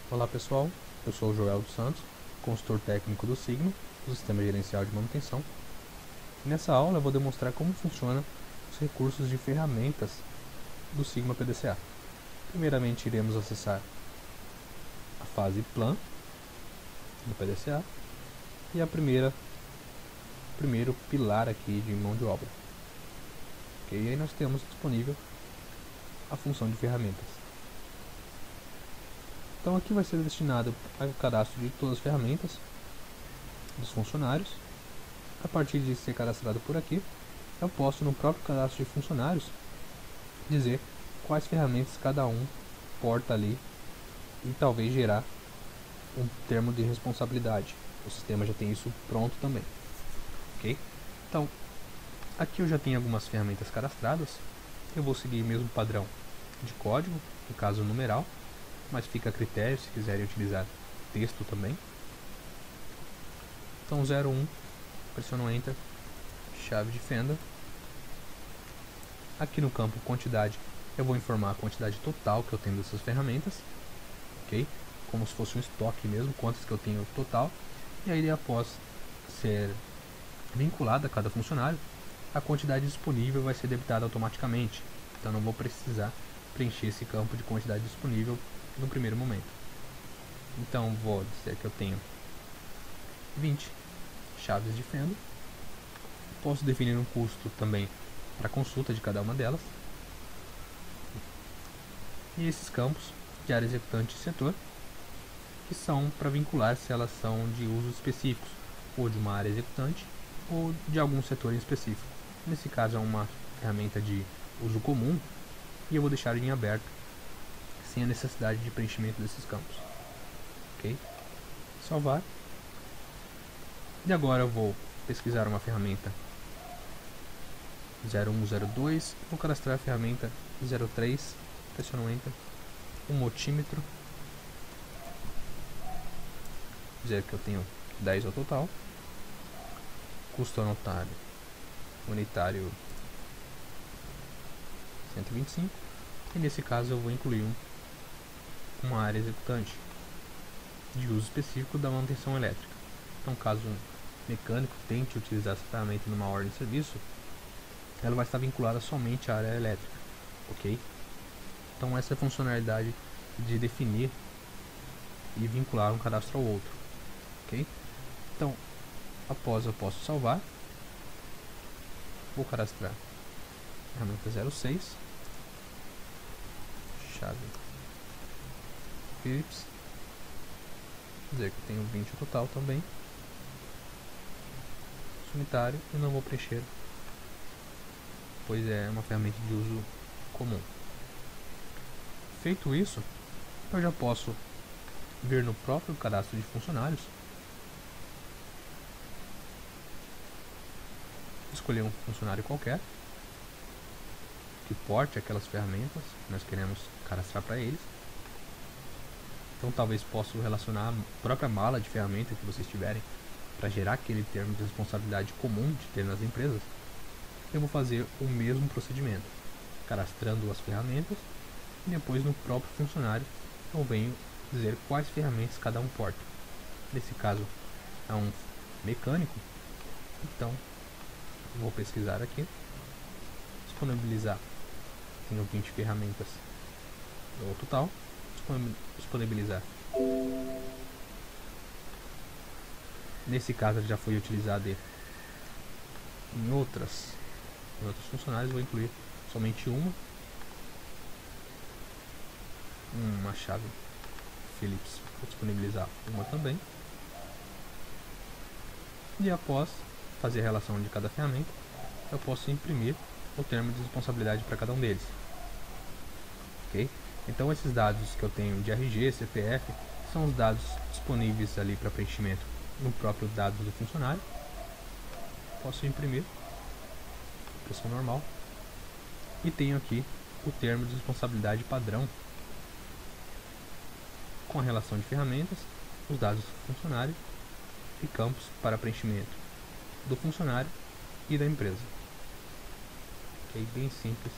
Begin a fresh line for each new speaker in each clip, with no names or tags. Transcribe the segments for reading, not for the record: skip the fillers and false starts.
Olá pessoal, eu sou o Joel dos Santos, consultor técnico do Sigma, do Sistema Gerencial de Manutenção. E nessa aula eu vou demonstrar como funciona os recursos de ferramentas do Sigma PDCA. Primeiramente iremos acessar a fase Plan do PDCA e o primeiro pilar aqui de mão de obra. Okay? E aí nós temos disponível a função de ferramentas. Então aqui vai ser destinado ao cadastro de todas as ferramentas dos funcionários. A partir de ser cadastrado por aqui, eu posso no próprio cadastro de funcionários dizer quais ferramentas cada um porta ali e talvez gerar um termo de responsabilidade. O sistema já tem isso pronto também, ok? Então, aqui eu já tenho algumas ferramentas cadastradas. Eu vou seguir o mesmo padrão de código, no caso numeral, mas fica a critério se quiserem utilizar texto também. Então 01, pressiono Enter, chave de fenda. Aqui no campo quantidade eu vou informar a quantidade total que eu tenho dessas ferramentas, ok? Como se fosse um estoque mesmo, quantas que eu tenho total. E aí após ser vinculada a cada funcionário, a quantidade disponível vai ser debitada automaticamente. Então não vou precisar preencher esse campo de quantidade disponível no primeiro momento. Então vou dizer que eu tenho 20 chaves de fenda. Posso definir um custo também para consulta de cada uma delas. E esses campos de área executante e setor, que são para vincular se elas são de usos específicos, ou de uma área executante, ou de algum setor em específico. Nesse caso é uma ferramenta de uso comum, e eu vou deixar em aberto, sem a necessidade de preenchimento desses campos. Ok? Salvar. E agora eu vou pesquisar uma ferramenta 0102, vou cadastrar a ferramenta 03, pressiono Enter, um multímetro, dizer que eu tenho 10 ao total, custo unitário 125, e nesse caso eu vou incluir uma área executante de uso específico da manutenção elétrica. Então caso um mecânico tente utilizar essa ferramenta numa ordem de serviço, ela vai estar vinculada somente à área elétrica, ok? Então essa é a funcionalidade de definir e vincular um cadastro ao outro, ok? Então, após eu posso salvar, vou cadastrar a ferramenta 06, chave Philips, dizer que eu tenho 20 no total também, unitário, e não vou preencher, pois é uma ferramenta de uso comum. Feito isso, eu já posso vir no próprio cadastro de funcionários, escolher um funcionário qualquer que porte aquelas ferramentas que nós queremos cadastrar para eles. Então talvez possa relacionar a própria mala de ferramenta que vocês tiverem para gerar aquele termo de responsabilidade comum de ter nas empresas. Eu vou fazer o mesmo procedimento, cadastrando as ferramentas, e depois no próprio funcionário eu venho dizer quais ferramentas cada um porta. Nesse caso é um mecânico, então vou pesquisar aqui, disponibilizar, tenho 20 ferramentas no total, disponibilizar. Nesse caso já foi utilizado em outros funcionários, vou incluir somente uma chave Philips, vou disponibilizar uma também. E após fazer a relação de cada ferramenta, eu posso imprimir o termo de responsabilidade para cada um deles. Ok? Então esses dados que eu tenho de RG, CPF, são os dados disponíveis ali para preenchimento no próprio dado do funcionário. Posso imprimir, pressão normal, e tenho aqui o termo de responsabilidade padrão com a relação de ferramentas, os dados do funcionário e campos para preenchimento do funcionário e da empresa. Ok? Bem simples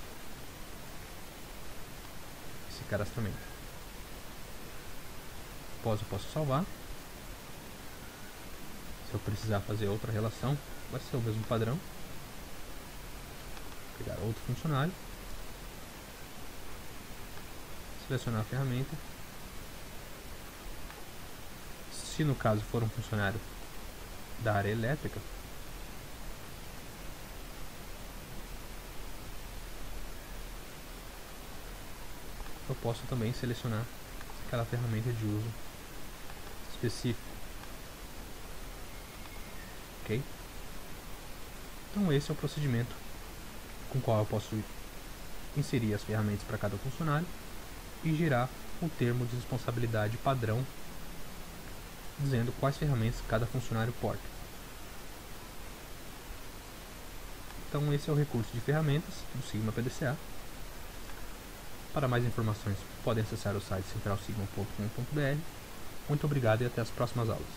esse cadastramento. após eu posso salvar. Se eu precisar fazer outra relação, vai ser o mesmo padrão. Vou pegar outro funcionário, selecionar a ferramenta. Se no caso for um funcionário da área elétrica, eu posso também selecionar aquela ferramenta de uso específico. Ok? Então esse é o procedimento com o qual eu posso inserir as ferramentas para cada funcionário e gerar um termo de responsabilidade padrão dizendo quais ferramentas cada funcionário porta. Então esse é o recurso de ferramentas do Sigma PDCA. Para mais informações, podem acessar o site centralsigma.com.br. Muito obrigado e até as próximas aulas.